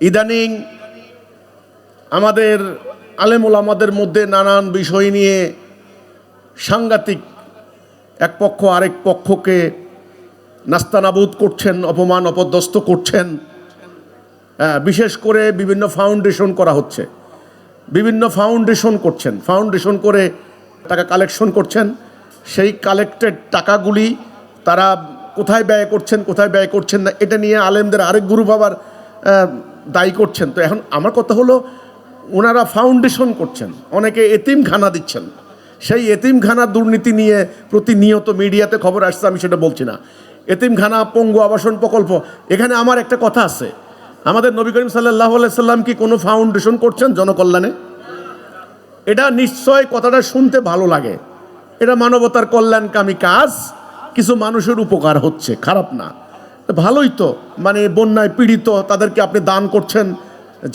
ইদানিং আমাদের আলেম ওলামাদের মধ্যে নানান বিষয় নিয়ে সাংঘাতিক এক পক্ষ আরেক পক্ষকে নাস্তানাবুদ করছেন, অপমান অপদস্থ করছেন। বিশেষ করে বিভিন্ন ফাউন্ডেশন করা হচ্ছে, বিভিন্ন ফাউন্ডেশন করে টাকা কালেকশন করছেন। সেই কালেক্টেড টাকাগুলি তারা কোথায় ব্যয় করছেন না, এটা নিয়ে আলেমদের আরেক গ্রুপ আবার দায়ী করছেন। তো এখন আমার কথা হলো, ওনারা ফাউন্ডেশন করছেন, অনেকে এতিমখানা দিচ্ছেন। সেই এতিমখানার দুর্নীতি নিয়ে প্রতিনিয়ত মিডিয়াতে খবর আসছে, আমি সেটা বলছি না। এতিমখানা, পঙ্গু আবাসন প্রকল্প, এখানে আমার একটা কথা আছে, আমাদের নবী করিম সাল্লাল্লাহু আলাইহি সাল্লাম কি কোনো ফাউন্ডেশন করছেন জনকল্যাণে? এটা নিশ্চয় কথাটা শুনতে ভালো লাগে, এটা মানবতার কল্যাণকামী কাজ, কিছু মানুষের উপকার হচ্ছে, খারাপ না, ভালোই তো। মানে বন্যায় পীড়িত তাদেরকে আপনি দান করছেন,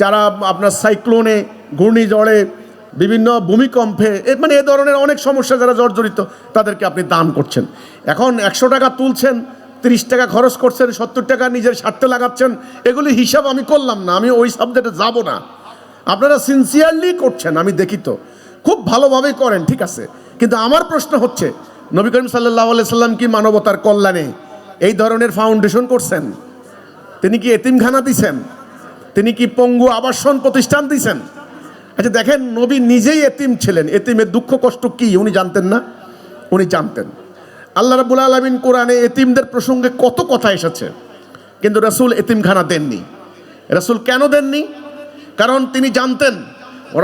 যারা আপনার সাইক্লোনে, ঘূর্ণিঝড়ে, বিভিন্ন ভূমিকম্পে, মানে এ ধরনের অনেক সমস্যা যারা জর্জরিত, তাদেরকে আপনি দান করছেন। এখন 100 টাকা তুলছেন, 30 টাকা খরচ করছেন, 70 টাকা নিজের স্বার্থে লাগাচ্ছেন, এগুলি হিসাব আমি করলাম না, আমি ওই সাবজেক্টে যাব না। আপনারা সিনসিয়ারলি করছেন, আমি দেখি তো, খুব ভালোভাবেই করেন, ঠিক আছে। কিন্তু আমার প্রশ্ন হচ্ছে, নবী করিম সাল্লাল্লাহু আলাইহি সাল্লাম কি মানবতার কল্যাণে এই ধরনের ফাউন্ডেশন করছেন? তিনি কি এতিমখানা দিছেন? তিনি কি পঙ্গু আবাসন প্রতিষ্ঠান দিছেন? আচ্ছা দেখেন, নবী নিজেই এতিম ছিলেন, এতিমের দুঃখ কষ্ট কি উনি জানতেন না? উনি জানতেন। আল্লাহ রাব্বুল আলামিন কোরআনে এতিমদের প্রসঙ্গে কত কথা এসেছে, কিন্তু রাসূল এতিমখানা দেননি। রাসূল কেন দেননি? কারণ তিনি জানতেন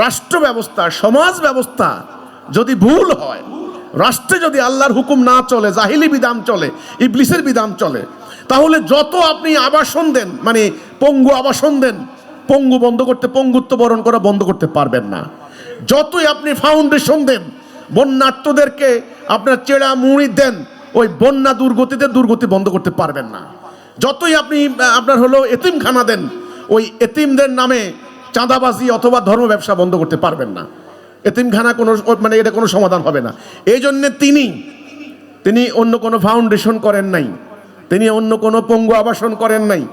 রাষ্ট্র ব্যবস্থা, সমাজ ব্যবস্থা যদি ভুল হয়, রাষ্ট্রে যদি আল্লাহর হুকুম না চলে, জাহিলি বিধান চলে, ইবলিসের বিধান চলে, তাহলে যত আপনি আবাসন দেন, মানে পঙ্গু আবাসন দেন, পঙ্গু বন্ধ করতে, পঙ্গুত্ব বরণ করা বন্ধ করতে পারবেন না। যতই আপনি ফাউন্ডেশন দেন, বন্যার্তদেরকে আপনার চেড়া মুড়ি দেন, ওই বন্যা দুর্গতি বন্ধ করতে পারবেন না। যতই আপনি আপনার হলো এতিমখানা দেন, ওই এতিমদের নামে চাঁদাবাজি অথবা ধর্ম ব্যবসা বন্ধ করতে পারবেন না। এতিমখানা কোনো, মানে এটা কোনো সমাধান হবে না। এই জন্যে তিনি অন্য কোনো ফাউন্ডেশন করেন নাই, তিনি অন্য কোনো পঙ্গু আবাসন করেন নাই,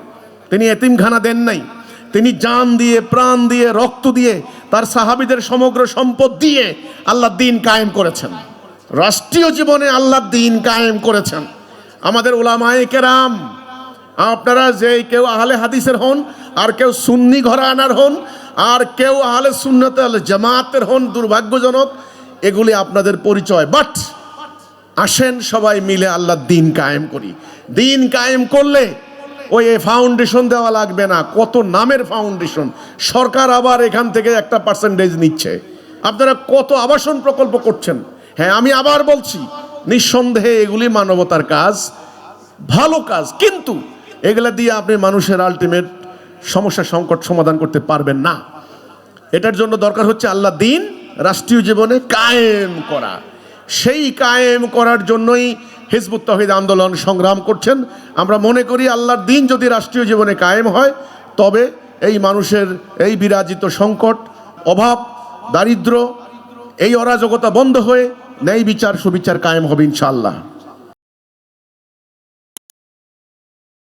তিনি এতিমখানা দেন নাই। তিনি জান দিয়ে, প্রাণ দিয়ে, রক্ত দিয়ে, তার সাহাবীদের সমগ্র সম্পদ দিয়ে আল্লাহ দ্বীন কায়েম করেছেন। রাষ্ট্রীয় জীবনে আল্লাহ দ্বীন কায়েম করেছেন। আমাদের উলামায়ে কেরাম, আপনারা যে কেউ আহলে হাদিসের হন, আর কেউ সুন্নি ঘরানার হন, আর কেউ আহলে সুন্নাত আল জামাতের হন, দুর্ভাগ্যজনক, এগুলি আপনাদের পরিচয়। বাট আসেন সবাই মিলে আল্লাহ দ্বীন কায়েম করি। দ্বীন কায়েম করলে ওই ফাউন্ডেশন দেওয়া লাগবে না। কত নামের ফাউন্ডেশন, সরকার আবার এখান থেকে একটা পার্সেন্টেজ নিচ্ছে। আপনারা কত আবাসন প্রকল্প করছেন। হ্যাঁ, আমি আবার বলছি, নিঃসন্দেহে এগুলি মানবতার কাজ, ভালো কাজ, কিন্তু এগুলা দিয়ে আপনি মানুষের আলটিমেট সমস্যা সংকট সমাধান করতে পারবেন না। এটার জন্য দরকার হচ্ছে আল্লাহ দ্বীন রাষ্ট্রীয় জীবনে কায়েম করা। সেই কায়েম করার জন্যই হিজবুত তাওহীদ আন্দোলন সংগ্রাম করছেন। আমরা মনে করি আল্লাহর দ্বীন যদি রাষ্ট্রীয় জীবনে কায়েম হয়, তবে এই মানুষের এই বিরাজিত সংকট, অভাব, দারিদ্র্য, এই অরাজকতা বন্ধ হয়ে ন্যায় বিচার সুবিচার কায়েম হবে ইনশাআল্লাহ।